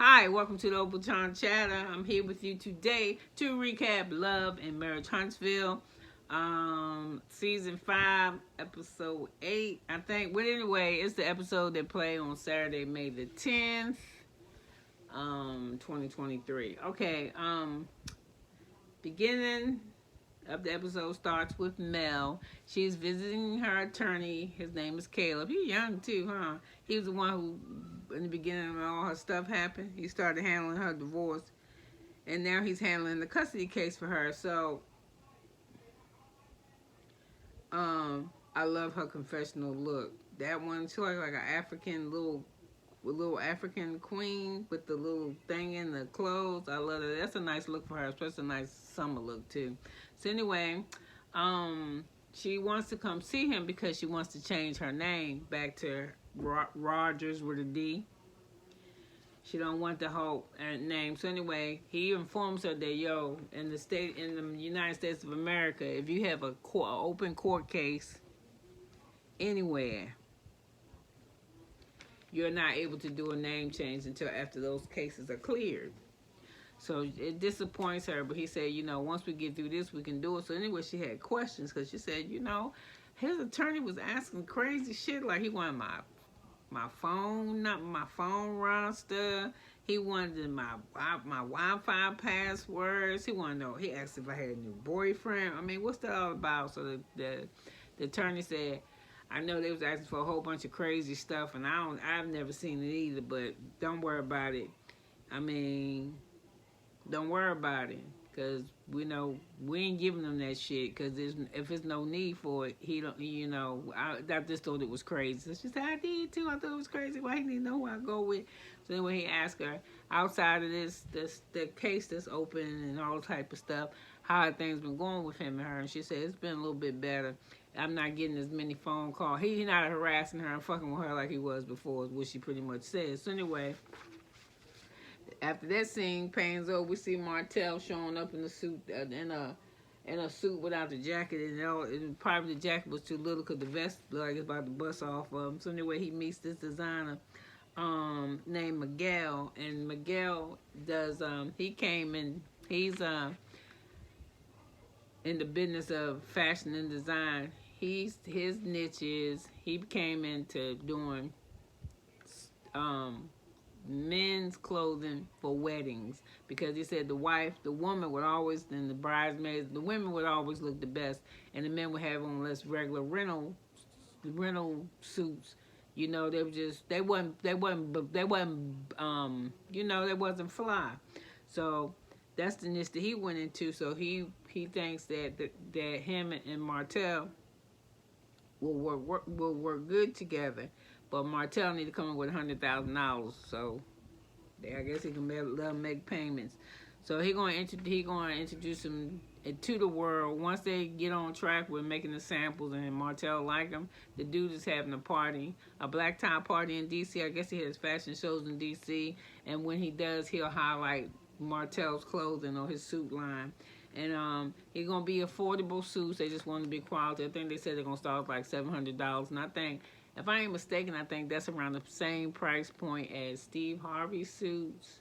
Hi, welcome to the Opal John Chatter. I'm here with you today to recap Love and Marriage Huntsville, season 5, episode 8, I think. But anyway, it's the episode that played on Saturday, May the 10th, 2023. Okay, beginning of the episode starts with Mel. She's visiting her attorney. His name is Caleb. He's young too, huh? He was the one who, in the beginning when all her stuff happened, he started handling her divorce. And now he's handling the custody case for her. So, I love her confessional look. That one, she looks like an African little African queen with the little thing in the clothes. I love it. That's a nice look for her, especially a nice summer look too. So anyway, she wants to come see him because she wants to change her name back to Rogers with a D. She don't want the whole name. So anyway, he informs her that in the United States of America, if you have a open court case anywhere, you're not able to do a name change until after those cases are cleared. So it disappoints her, but he said, once we get through this, we can do it. So anyway, she had questions because she said, his attorney was asking crazy shit, like he wanted my phone roster. He wanted my Wi-Fi passwords. He asked if I had a new boyfriend. I mean, what's that all about? So the attorney said, I know they was asking for a whole bunch of crazy stuff, and I've never seen it either, but don't worry about it. I mean, don't worry about it, because we ain't giving them that shit, because if there's no need for it, he don't, I just thought it was crazy. So she said, I did too. I thought it was crazy. Why he didn't know who I go with? So anyway, he asked her, outside of the case that's open and all type of stuff, how have things been going with him and her? And she said, it's been a little bit better. I'm not getting as many phone calls. He's not harassing her and fucking with her like he was before, is what she pretty much said. So anyway, after that scene pans over, we see Martell showing up in a suit, in a suit without the jacket, and probably the jacket was too little because the vest looked like it's about to bust off of him. So anyway, he meets this designer named Miguel, and Miguel does he came in. He's in the business of fashion and design. His niche is he came into doing men's clothing for weddings, because he said the woman would always, and the bridesmaids, the women would always look the best, and the men would have on less regular rental suits. They wasn't fly. So that's the niche that he went into. So he thinks that him and Martell will work good together. But Martell need to come in with $100,000, so I guess he can let them make payments. So he gonna introduce him to the world. Once they get on track with making the samples and Martell like them, the dude is having a black tie party in DC. I guess he has fashion shows in DC, and when he does, he'll highlight Martell's clothing or his suit line. And he's gonna be affordable suits. They just want to be quality. I think they said they're gonna start with like $700, and I think, if I ain't mistaken, I think that's around the same price point as Steve Harvey's suits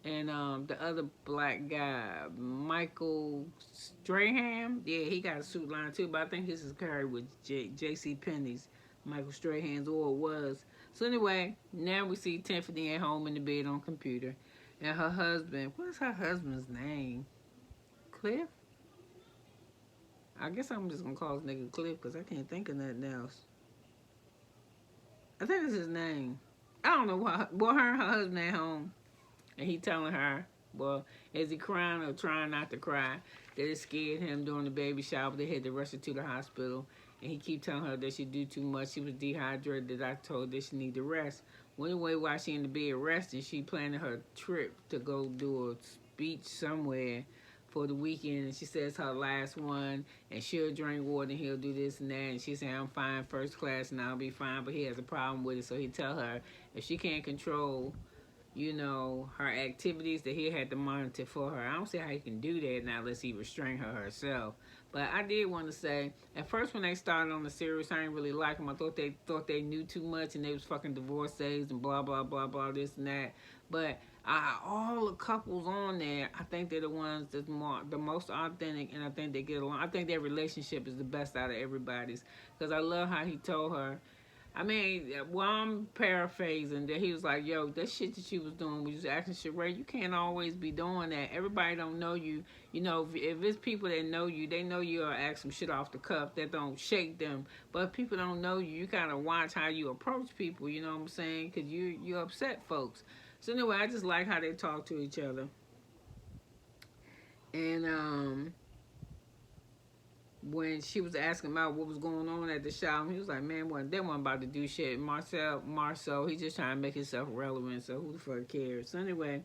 and the other black guy, Michael Strahan. Yeah, he got a suit line too, but I think his is carried with J.C. Penney's, Michael Strahan's, or it was. So anyway, now we see Tiffany at home in the bed on computer, and her husband. What is her husband's name? Cliff? I guess I'm just gonna call this nigga Cliff because I can't think of nothing else. I think it's his name. I don't know why. Well, her and her husband at home, and he telling her, well, is he crying or trying not to cry, that it scared him during the baby shower. They had to rush her to the hospital, and he keep telling her that she do too much. She was dehydrated. The doctor told her that she need to rest. Well, anyway, while she in the bed resting, she planning her trip to go do a speech somewhere for the weekend, and she says her last one, and she'll drink water and he'll do this and that, and she said, I'm fine, first class, and I'll be fine, but he has a problem with it. So he tell her if she can't control you know, her activities that he had to monitor for her. I don't see how he can do that now unless he restrain her herself. But I did want to say, at first when they started on the series, I didn't really like them. I thought they knew too much and they was fucking divorcees and blah blah blah blah this and that. But all the couples on there, I think they're the ones that's the most authentic, and I think they get along. I think their relationship is the best out of everybody's, because I love how he told her. I mean, well, I'm paraphrasing that he was like, yo, that shit that you was doing, was acting shit right. You can't always be doing that. Everybody don't know you. You know, if it's people that know you, they know you'll act some shit off the cuff that don't shake them. But if people don't know you, you gotta watch how you approach people, you know what I'm saying? Because you upset folks. So anyway, I just like how they talk to each other. And, when she was asking about what was going on at the shop, he was like, man, they weren't about to do shit. Marcel, he's just trying to make himself relevant, so who the fuck cares? So anyway,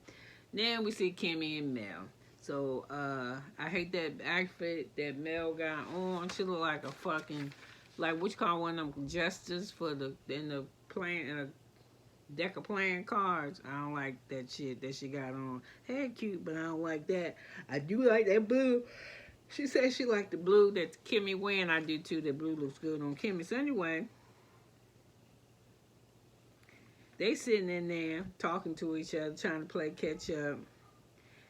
then we see Kimmy and Mel. So, I hate that outfit that Mel got on. She look like a fucking, like, what you call one of them jesters in a deck of playing cards. I don't like that shit that she got on. Hey, cute, but I don't like that. I do like that blue. She said she liked the blue that Kimmy wearing. I do too. The blue looks good on Kimmy. So anyway, they sitting in there talking to each other, trying to play catch up.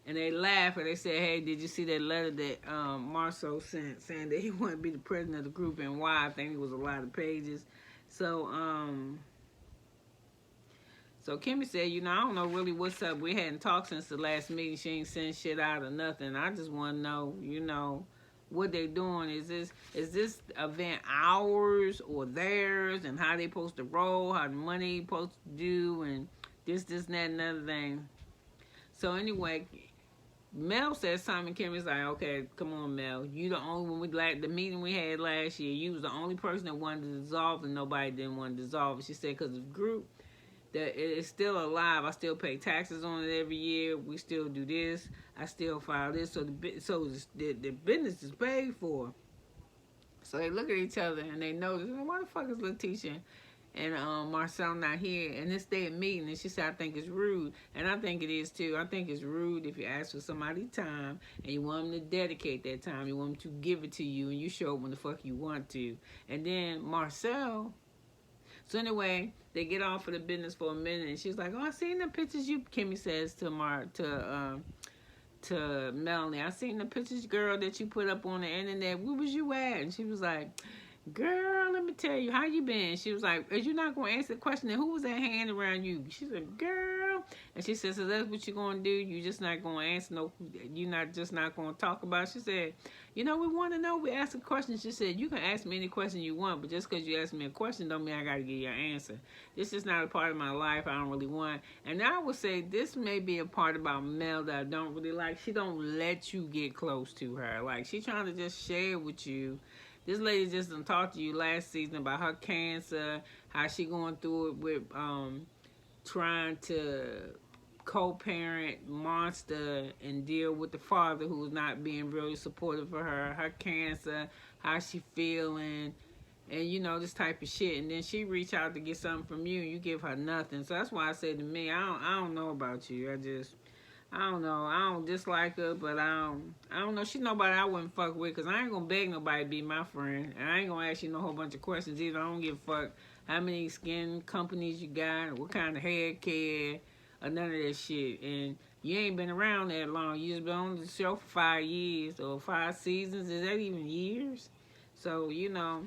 And they laugh and they say, hey, did you see that letter that Marceau sent saying that he wanted to be the president of the group and why? I think it was a lot of pages. So, So Kimmy said, you know, I don't know really what's up. We hadn't talked since the last meeting. She ain't sent shit out or nothing. I just want to know, you know, what they doing. Is this event ours or theirs, and how they supposed to roll, how the money supposed to do, and this, and that, and another thing. So anyway, Mel said something. Kimmy's like, okay, come on, Mel. You the only one. The meeting we had last year, you was the only person that wanted to dissolve, and nobody didn't want to dissolve it. She said, because the group that it's still alive. I still pay taxes on it every year. We still do this. I still file this. So the business is paid for. So they look at each other and they notice, why the fuck is Letitia and Marcel not here? And this day at meeting, and she said, I think it's rude. And I think it is too. I think it's rude if you ask for somebody's time and you want them to dedicate that time. You want them to give it to you, and you show up when the fuck you want to. And then Marcel. So anyway, they get off of the business for a minute, and she's like, "Oh, I seen the pictures you." Kimmy says to Melanie, "I seen the pictures, girl, that you put up on the internet. Where was you at?" And she was like, "Girl, let me tell you, how you been?" She was like, "Is you not gonna answer the question? Then who was that hand around you?" She said, "Girl," and she said, "So that's what you gonna do? You just not gonna answer no? You not gonna talk about it?" She said, "You know, we want to know. We ask a question." She said, "You can ask me any question you want, but just because you ask me a question don't mean I gotta give you an answer. This is not a part of my life. I don't really want." And I would say this may be a part about Mel that I don't really like. She don't let you get close to her. Like, she trying to just share with you. This lady just done talked to you last season about her cancer, how she going through it with trying to co-parent Monster and deal with the father who's not being really supportive for her cancer, how she feeling, and you know, this type of shit. And then she reach out to get something from you, and you give her nothing. So that's why I say to me, I don't know about you. I don't know. I don't dislike her, but I don't know. She's nobody I wouldn't fuck with, because I ain't going to beg nobody to be my friend. And I ain't going to ask you no whole bunch of questions either. I don't give a fuck how many skin companies you got, or what kind of hair care, or none of that shit. And you ain't been around that long. You just been on the show for 5 years, or 5 seasons. Is that even years? So, you know,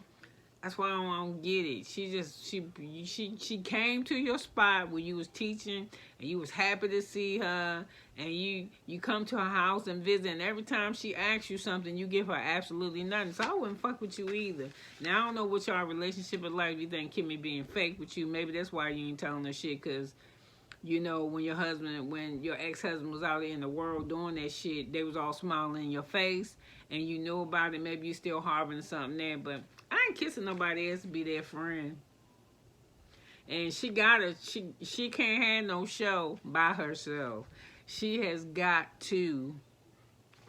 that's why I don't get it. She came to your spot where you was teaching, and you was happy to see her, and you come to her house and visit, and every time she asks you something, you give her absolutely nothing. So I wouldn't fuck with you either. Now, I don't know what y'all relationship is like. You think Kimmy being fake with you? Maybe that's why you ain't telling her shit, because you know, when your ex-husband was out in the world doing that shit, they was all smiling in your face, and you knew about it. Maybe you still harboring something there, but I ain't kissing nobody else to be their friend. And she can't have no show by herself. She has got to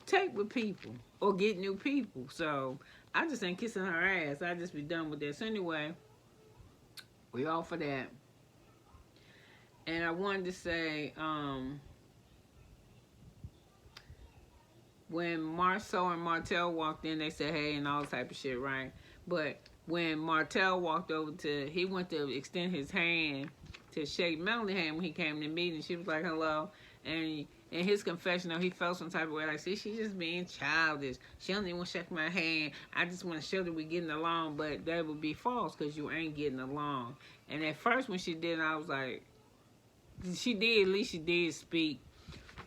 take with people or get new people. So I just ain't kissing her ass. I just be done with this. So anyway, we all for that. And I wanted to say, when Marceau and Martel walked in, they said hey and all type of shit, right? But when Martel walked over he went to extend his hand to shake Melanie's hand when he came to the meeting. She was like, hello. And in his confessional, he felt some type of way, like, see, she's just being childish. She don't even want to shake my hand. I just want to show that we're getting along. But that would be false because you ain't getting along. And at first when she did, I was like, she did, at least she did speak.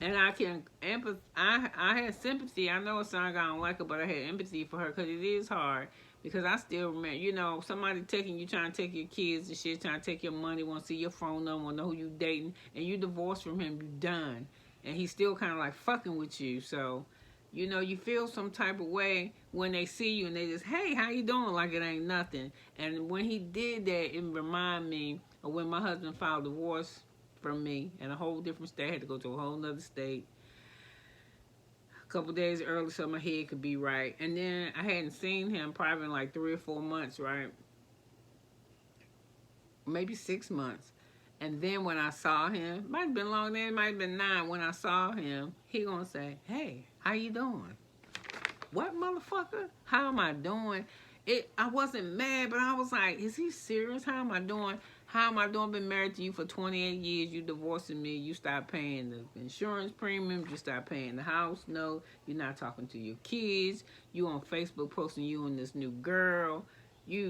And I can empathize. I had sympathy. I know it sounds I don't like her, but I had empathy for her because it is hard. Because I still remember, you know, somebody taking you, trying to take your kids and shit, trying to take your money, want to see your phone number, want to know who you dating, and you divorced from him, you done. And he's still kind of like fucking with you. So, you know, you feel some type of way when they see you and they just, hey, how you doing? Like it ain't nothing. And when he did that, it reminded me of when my husband filed divorce from me in a whole different state. I had to go to a whole nother state a couple days early so my head could be right. And then I hadn't seen him probably in like 3 or 4 months, right? Maybe 6 months. And then when I saw him, might have been long then, it might have been 9. When I saw him, he gonna say, hey, how you doing? What, motherfucker? How am I doing? I wasn't mad, but I was like, is he serious? How am I doing? How am I doing? Been married to you for 28 years. You divorcing me. You start paying the insurance premiums. You start paying the house note. You're not talking to your kids. You on Facebook posting you and this new girl. She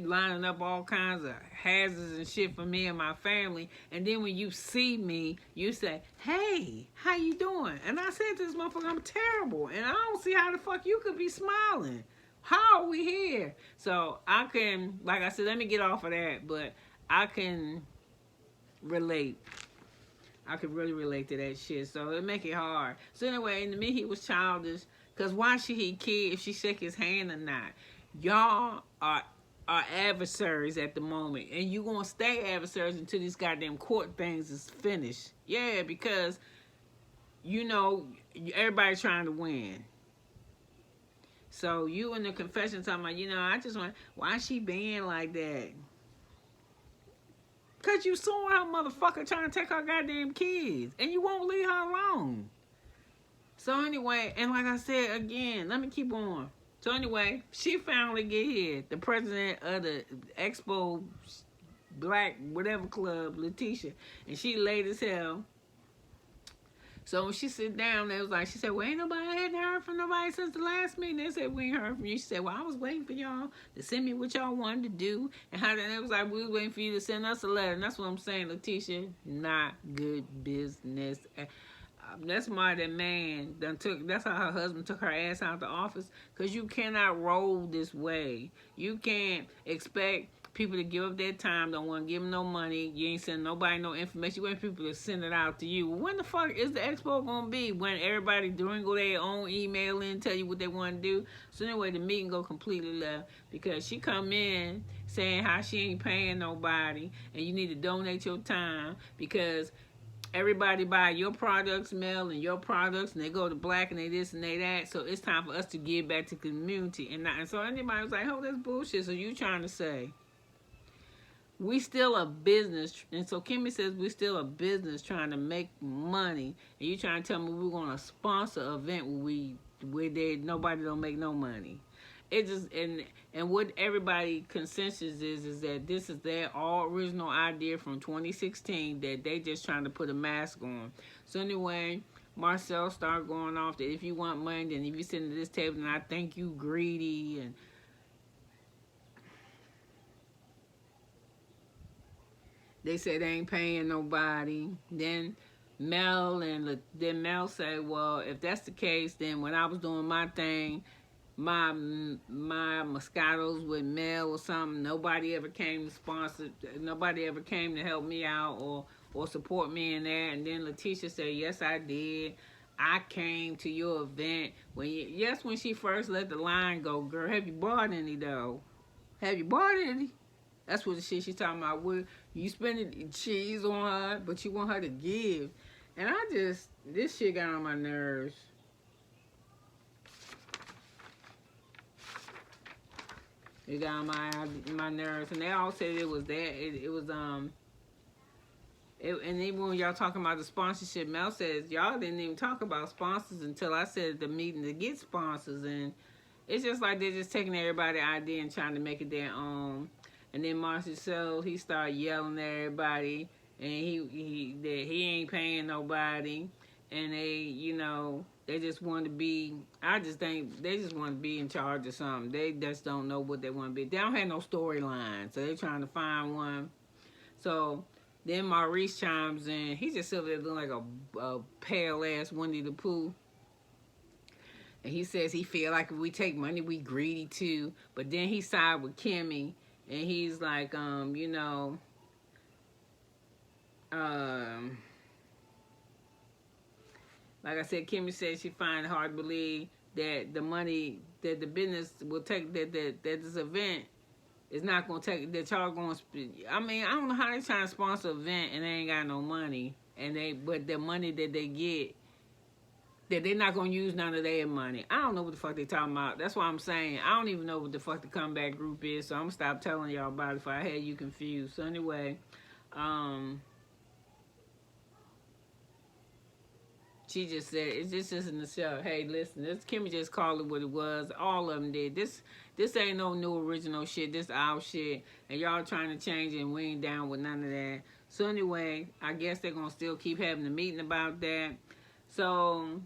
lining up all kinds of hazards and shit for me and my family. And then when you see me, you say, hey, how you doing? And I said to this motherfucker, I'm terrible. And I don't see how the fuck you could be smiling. How are we here? So I can, like I said, let me get off of that, but I can relate. I could really relate to that shit. So it make it hard. So anyway, to me, he was childish. Because why should he care if she shake his hand or not? Y'all are adversaries at the moment. And you going to stay adversaries until these goddamn court things is finished. Yeah, because, you know, everybody's trying to win. So you in the confession talking about, you know, I just want, why she being like that? Because you saw her motherfucker trying to take her goddamn kids. And you won't leave her alone. So anyway, and like I said, again, let me keep on. So anyway, she finally get here. The president of the Expo Black whatever club, Letitia. And she late as hell. So when she sit down, they was like, she said, well, ain't nobody, I hadn't heard from nobody since the last meeting. They said, we ain't heard from you. She said, well, I was waiting for y'all to send me what y'all wanted to do. And how they was like, we was waiting for you to send us a letter. And that's what I'm saying, Letitia, not good business. That's why that man that's how her husband took her ass out of the office, because you cannot roll this way. You can't expect people to give up their time, don't want to give them no money. You ain't sending nobody no information. You want people to send it out to you. When the fuck is the expo going to be? When everybody doing go their own email in, tell you what they want to do? So anyway, the meeting go completely left because she come in saying how she ain't paying nobody and you need to donate your time because everybody buy your products, Mel, and your products, and they go to black and they this and they that. So it's time for us to give back to the community. And so anybody was like, oh, that's bullshit. So you trying to say we still a business, and so Kimmy says we still a business trying to make money, and you trying to tell me we're going to sponsor an event where nobody don't make no money. It just and what everybody consensus is that this is their all original idea from 2016 that they just trying to put a mask on. So anyway, Marcel started going off that if you want money, then if you sit at this table, then I think you greedy and. They said they ain't paying nobody. Then Mel said, well, if that's the case, then when I was doing my thing, my Moscatos with Mel or something, nobody ever came to sponsor, nobody ever came to help me out or support me in that. And then Letitia said, yes, I did. I came to your event when she first let the line go, girl, have you bought any though? Have you bought any? That's what the shit she's talking about. Where you spending cheese on her, but you want her to give. And this shit got on my nerves. It got on my nerves, and they all said it was that. It was and even when y'all talking about the sponsorship, Mel says y'all didn't even talk about sponsors until I said the meeting to get sponsors, and it's just like they're just taking everybody's idea and trying to make it their own. And then Marcel, he started yelling at everybody, and he ain't paying nobody, and they just want to be. I just think they just want to be in charge of something. They just don't know what they want to be. They don't have no storyline, so they're trying to find one. So then Maurice chimes in. He just sitting there looking like a pale ass Winnie the Pooh. And he says he feel like if we take money, we greedy too. But then he side with Kimmy, and he's like, like I said, Kimmy said she find it hard to believe that the money that the business will take, that this event is not going to take, that y'all going to spend. I mean, I don't know how they trying to sponsor an event and they ain't got no money. But the money that they get, that they're not going to use none of their money. I don't know what the fuck they talking about. That's why I'm saying I don't even know what the fuck the comeback group is. So I'm going to stop telling y'all about it if I had you confused. So anyway, she just said, it just isn't the show. Hey, listen, this Kimmy just called it what it was. All of them did. This ain't no new original shit. This our shit. And y'all trying to change it, and we ain't down with none of that. So anyway, I guess they're going to still keep having a meeting about that. So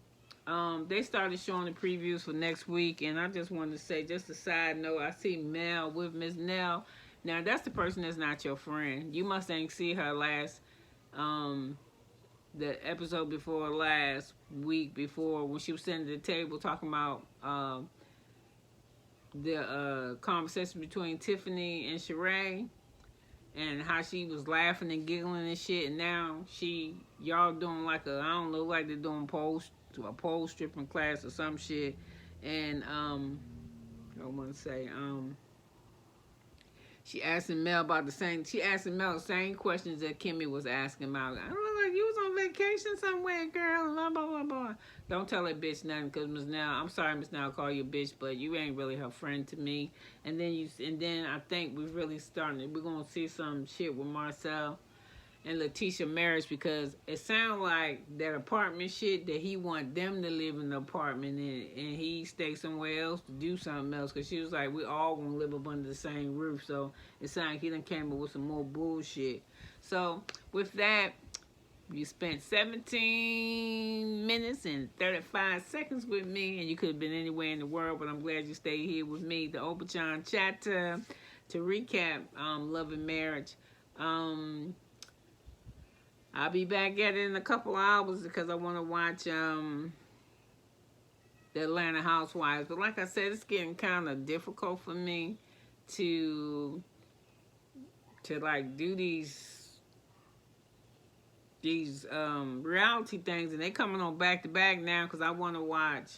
they started showing the previews for next week. And I just wanted to say, just a side note, I see Mel with Miss Nell. Now, that's the person that's not your friend. You must ain't see her last... the episode before last week, before when she was sitting at the table talking about the conversation between Tiffany and Sheree, and how she was laughing and giggling and shit, and now y'all doing like I don't know, like they're doing a pole stripping class or some shit, and I want to say she asking Mel the same questions that Kimmy was asking about. I don't know, like you was on vacation somewhere, girl, blah, blah, blah, blah. Don't tell that bitch nothing, because Miss Nell, I'm sorry, Miss Nell, call you a bitch, but you ain't really her friend to me. And then I think we're really we're going to see some shit with Marcel and Letitia marriage, because it sounds like that apartment shit that he want them to live in the apartment and he stay somewhere else to do something else, because she was like, we all gonna live up under the same roof. So it sounds like he done came up with some more bullshit. So with that, you spent 17 minutes and 35 seconds with me, and you could have been anywhere in the world, but I'm glad you stayed here with me, the Obachan Chatter, to recap Love and Marriage. I'll be back at it in a couple hours because I want to watch the Atlanta Housewives. But like I said, it's getting kind of difficult for me to like do these reality things, and they coming on back to back now because I want to watch.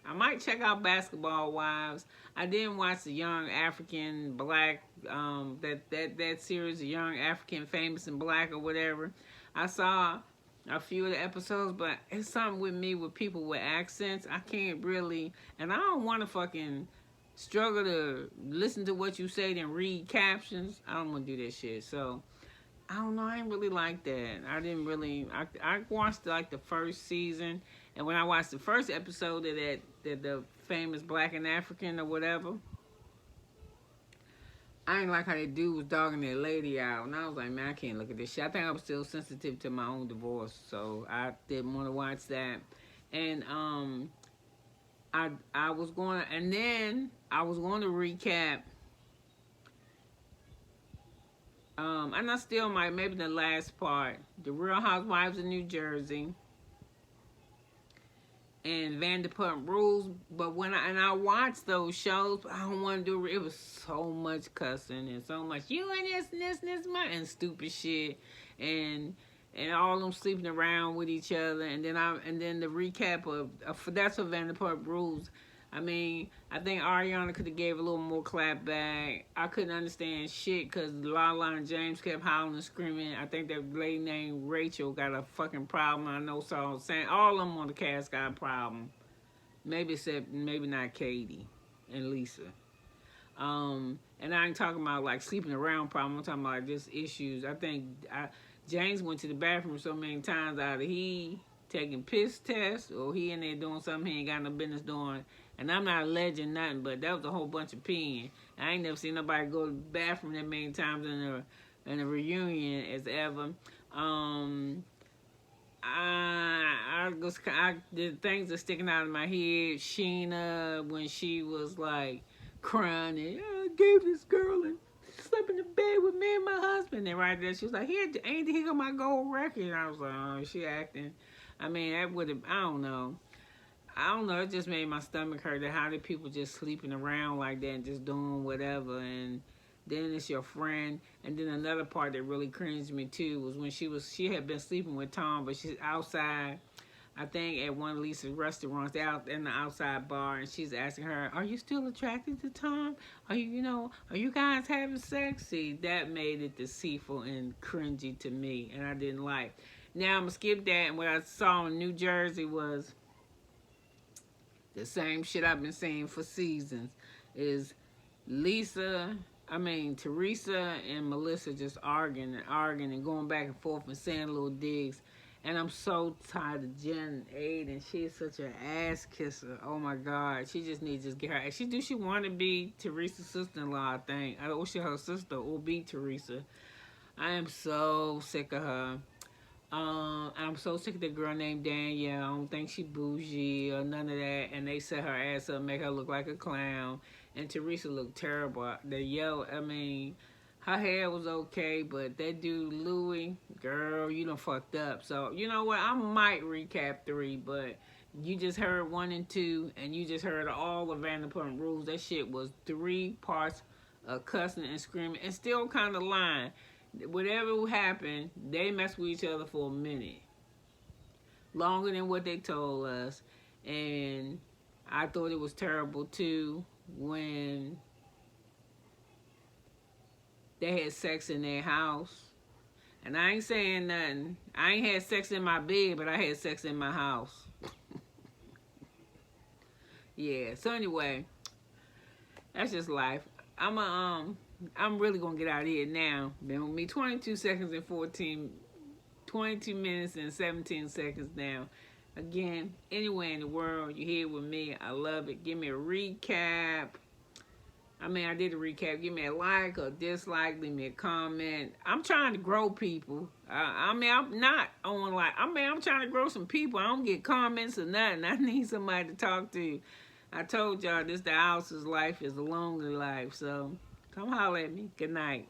I might check out Basketball Wives. I didn't watch the Young African Black that series, the Young African Famous and Black or whatever. I saw a few of the episodes, but it's something with me with people with accents. I can't really, and I don't want to fucking struggle to listen to what you say then read captions. I don't want to do that shit. So I don't know. I ain't really like that. I didn't really. I watched like the first season, and when I watched the first episode of that the famous Black and African or whatever, I ain't like how that dude was dogging that lady out. And I was like, man, I can't look at this shit. I think I was still sensitive to my own divorce. So I didn't want to watch that. And I was going to, and then I was going to recap. And I still might, maybe the last part. The Real Housewives of New Jersey. And Vanderpump Rules, but when I watched those shows, I don't want to do it. Was so much cussing and so much you and this and stupid shit, and all them sleeping around with each other, and then the recap of that's what Vanderpump Rules. I mean, I think Ariana could have gave a little more clap back. I couldn't understand shit because Lala and James kept howling and screaming. I think that lady named Rachel got a fucking problem. I know, so I'm saying all of them on the cast got a problem. Maybe not Katie and Lisa. And I ain't talking about like sleeping around problem. I'm talking about like just issues. I think James went to the bathroom so many times, either he taking piss tests or he in there doing something he ain't got no business doing. And I'm not alleging nothing, but that was a whole bunch of peeing. I ain't never seen nobody go to the bathroom that many times in a reunion as ever. The things are sticking out of my head. Sheena, when she was like crying and I gave this girl and slept in the bed with me and my husband. And right there, she was like, "Here, ain't he got my gold record?" And I was like, "Oh, she acting." I mean, that would have. I don't know. It just made my stomach hurt. That how did people just sleeping around like that and just doing whatever, and then it's your friend. And then another part that really cringed me too was when she had been sleeping with Tom, but she's outside, I think at one of Lisa's restaurants, out in the outside bar, and she's asking her, "Are you still attracted to Tom? Are you guys having sex?" See, that made it deceitful and cringy to me, and I didn't like. Now I'm gonna skip that, and what I saw in New Jersey was the same shit I've been saying for seasons. Is Teresa and Melissa just arguing and going back and forth and saying little digs. And I'm so tired of Jen Aiden. She's such an ass kisser. Oh my God. She just needs to just get her. She want to be Teresa's sister-in-law, I think. I wish her sister or be Teresa. I am so sick of her. I'm so sick of that girl named Danielle. I don't think she bougie or none of that. And they set her ass up, make her look like a clown. And Teresa looked terrible. Her hair was okay, but that dude Louis, girl, you done fucked up. So you know what? I might recap 3, but you just heard 1 and 2, and you just heard all the Vanderpump Rules. That shit was 3 parts of cussing and screaming, and still kind of lying. Whatever happened, they messed with each other for a minute. Longer than what they told us. And I thought it was terrible too when they had sex in their house. And I ain't saying nothing. I ain't had sex in my bed, but I had sex in my house. Yeah, so anyway, that's just life. I'm really gonna get out of here now. Been with me 22 minutes and 17 seconds now. Again, anywhere in the world, you're here with me. I love it. Give me a recap. I did a recap. Give me a like or dislike. Leave me a comment. I'm trying to grow people. I'm not on like. I'm trying to grow some people. I don't get comments or nothing. I need somebody to talk to. I told y'all this the house's life is a lonely life. So come holler at me. Good night.